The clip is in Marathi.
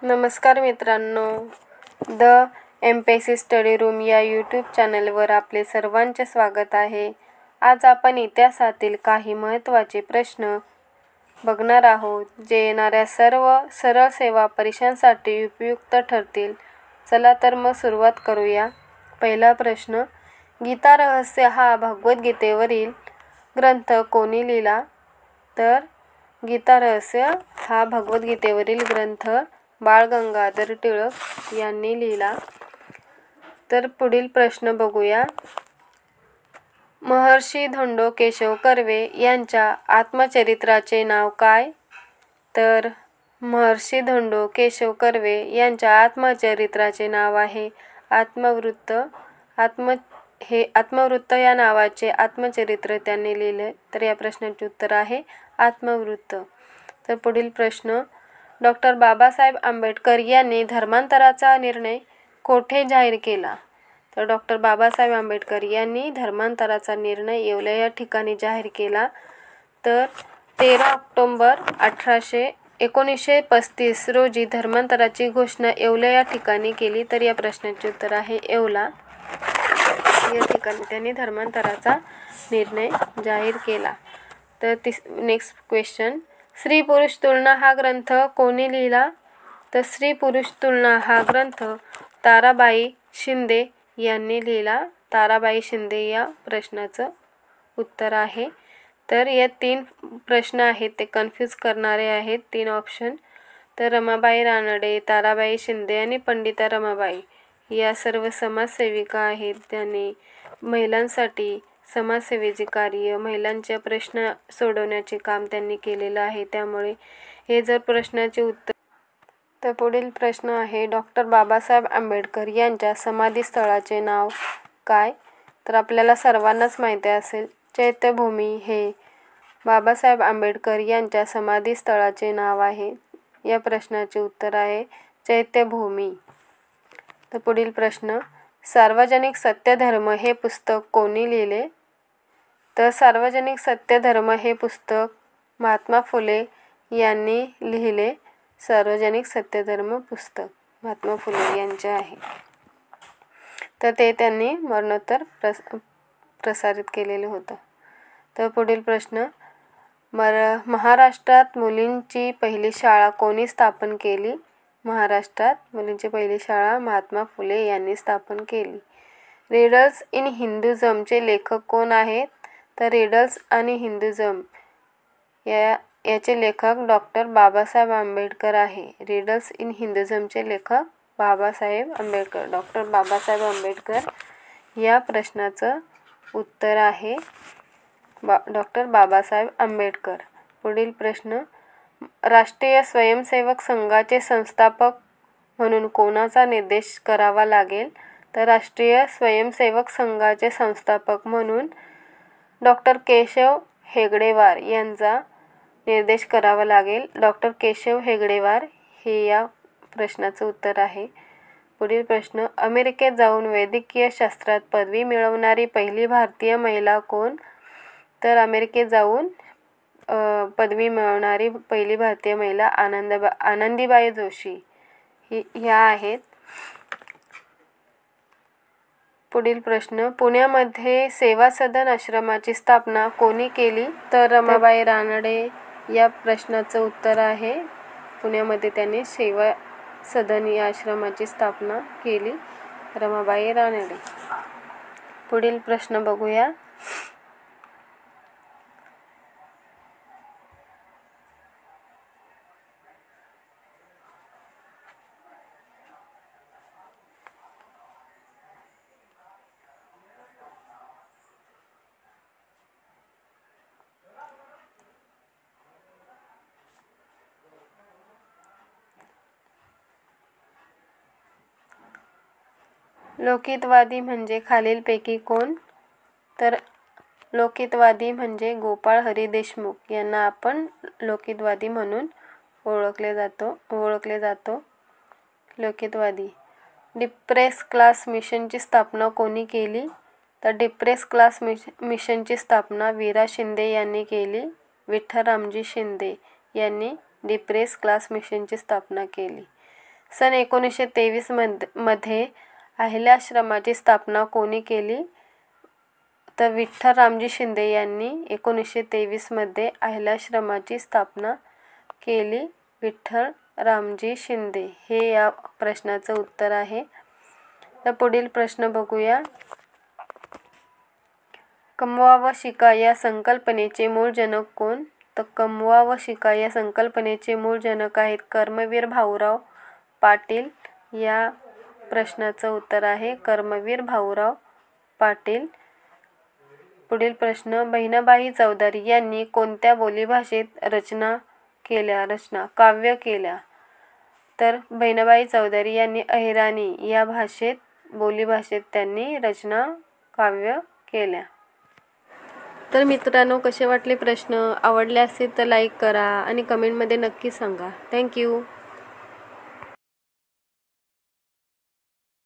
नमस्कार मित्रांनो, द एम-पी-एस-सी स्टडी रूम या यूट्यूब चॅनलवर आपले सर्वांचे स्वागत आहे. आज आपण इतिहासातील काही महत्त्वाचे प्रश्न बघणार आहोत, जे येणाऱ्या सर्व सरळ सेवा परीक्षांसाठी उपयुक्त ठरतील. चला तर मग सुरुवात करूया. पहिला प्रश्न, गीता रहस्य हा भगवद्गीतेवरील ग्रंथ कोणी लिहिला? तर गीता रहस्य हा भगवद्गीतेवरील ग्रंथ बाळ गंगाधर टिळक यांनी लिहिला. तर पुढील प्रश्न बघूया. महर्षी धोंडो केशव कर्वे यांच्या आत्मचरित्राचे नाव काय? तर महर्षी धोंडो केशव कर्वे यांच्या आत्मचरित्राचे नाव आहे आत्मवृत्त. आत्मवृत्त या नावाचे आत्मचरित्र त्यांनी लिहिले. तर या प्रश्नाचे उत्तर आहे आत्मवृत्त. तर पुढील प्रश्न, डॉक्टर बाबासाहेब आंबेडकर यांनी धर्मांतराचा निर्णय कोठे जाहीर केला? तर डॉक्टर बाबासाहेब आंबेडकर यांनी धर्मांतराचा निर्णय येवला या ठिकाणी जाहीर केला. तर 13 ऑक्टोबर 1935 रोजी धर्मांतराची घोषणा येवला या ठिकाणी केली. तर या प्रश्नाचे उत्तर आहे येवला या ठिकाणी त्यांनी धर्मांतराचा निर्णय जाहीर केला. तर नेक्स्ट क्वेश्चन, स्त्री पुरुष तुलना हा ग्रंथ कोणी लिहिला? तर स्त्री पुरुष तुलना हा ग्रंथ ताराबाई शिंदे यांनी लिहिला. ताराबाई शिंदे या प्रश्नाचं उत्तर आहे. तर या 3 प्रश्न आहेत ते कन्फ्यूज करणारे आहेत, 3 ऑप्शन. तर रमाबाई रानडे, ताराबाई शिंदे आणि पंडिता रमाबाई या सर्व समाजसेविका आहेत. त्यांनी महिलांसाठी समाजसेवेचे कार्य, महिलांचे प्रश्न सोडवण्याचे काम त्यांनी केलेलं आहे. त्यामुळे हे जर प्रश्नाचे उत्तर. तर पुढील प्रश्न आहे, डॉक्टर बाबासाहेब आंबेडकर यांच्या समाधीस्थळाचे नाव काय? तर आपल्याला सर्वांनाच माहिती असेल, चैत्यभूमी हे बाबासाहेब आंबेडकर यांच्या समाधीस्थळाचे नाव आहे. या प्रश्नाचे उत्तर आहे चैत्यभूमी. तर पुढील प्रश्न, सार्वजनिक सत्यधर्म हे पुस्तक कोणी लिहिले? तर सार्वजनिक सत्यधर्म हे पुस्तक महात्मा फुले यांनी लिहिले. सार्वजनिक सत्यधर्म पुस्तक महात्मा फुले यांचे आहे. तर ते त्यांनी मरणोत्तर प्रसारित केलेले होतं. तर पुढील प्रश्न, महाराष्ट्रात मुलींची पहिली शाळा कोणी स्थापन केली? महाराष्ट्रात मुलींची पहिली शाळा महात्मा फुले यांनी स्थापन केली. रिडल्स इन हिंदुझमचे लेखक कोण आहेत? तर रिडल्स आणि हिंदुझम याचे लेखक डॉक्टर बाबासाहेब आंबेडकर आहे. रिडल्स इन हिंदुझमचे लेखक बाबासाहेब आंबेडकर, डॉक्टर बाबासाहेब आंबेडकर या प्रश्नाचं उत्तर आहे डॉक्टर बाबासाहेब आंबेडकर. पुढील प्रश्न, राष्ट्रीय स्वयंसेवक संघाचे संस्थापक म्हणून कोणाचा निर्देश करावा लागेल? तर राष्ट्रीय स्वयंसेवक संघाचे संस्थापक म्हणून डॉक्टर केशव हेगडेवार यांचा निर्देश करावा लागेल. डॉक्टर केशव हेगडेवार हे या प्रश्नाचं उत्तर आहे. पुढील प्रश्न, अमेरिकेत जाऊन वैद्यकीय शास्त्रात पदवी मिळवणारी पहिली भारतीय महिला कोण? तर अमेरिकेत जाऊन पदवी मिळवणारी पहिली भारतीय महिला आनंदीबाई जोशी ह्या आहेत. पुढील प्रश्न, पुण्यामध्ये सेवा सदन आश्रमाची स्थापना कोणी केली? तर रमाबाई रानडे या प्रश्नाचं उत्तर आहे पुण्यामध्ये त्यांनी सेवा सदन या आश्रमाची स्थापना केली, रमाबाई रानडे. पुढील प्रश्न बघूया. लोकहितवादी म्हणजे खालीलपैकी कोण? तर लोकहितवादी म्हणजे गोपाळ हरी देशमुख यांना आपण लोकहितवादी म्हणून ओळखले जातो. लोकहितवादी. डिप्रेस क्लास मिशनची स्थापना कोणी केली? तर डिप्रेस क्लास मिशनची स्थापना वीरा शिंदे यांनी केली. विठ्ठलरामजी शिंदे यांनी डिप्रेस क्लास मिशनची स्थापना केली. सन 1923 मध्ये अहिल्याश्रमाची स्थापना कोणी केली? तर विठ्ठल रामजी शिंदे यांनी 1923 मध्ये अहिल्याश्रमाची स्थापना केली. विठ्ठल रामजी शिंदे हे या प्रश्नाचं उत्तर आहे. तर पुढील प्रश्न बघूया. कमवा व शिका या संकल्पनेचे मूळ जनक कोण? तर कमवा व शिका या संकल्पनेचे मूळ जनक आहेत कर्मवीर भाऊराव पाटील. या प्रश्नाचं उत्तर आहे कर्मवीर भाऊराव पाटील. पुढील प्रश्न. बहिणाबाई चौधरी यांनी कोणत्या बोलीभाषेत काव्य केल्या? तर बहिणाबाई चौधरी यांनी अहिराणी या बोलीभाषेत त्यांनी काव्य केल्या. तर मित्रांनो, कसे वाटले प्रश्न? आवडले असेल तर लाईक करा आणि कमेंटमध्ये नक्की सांगा. थँक्यू.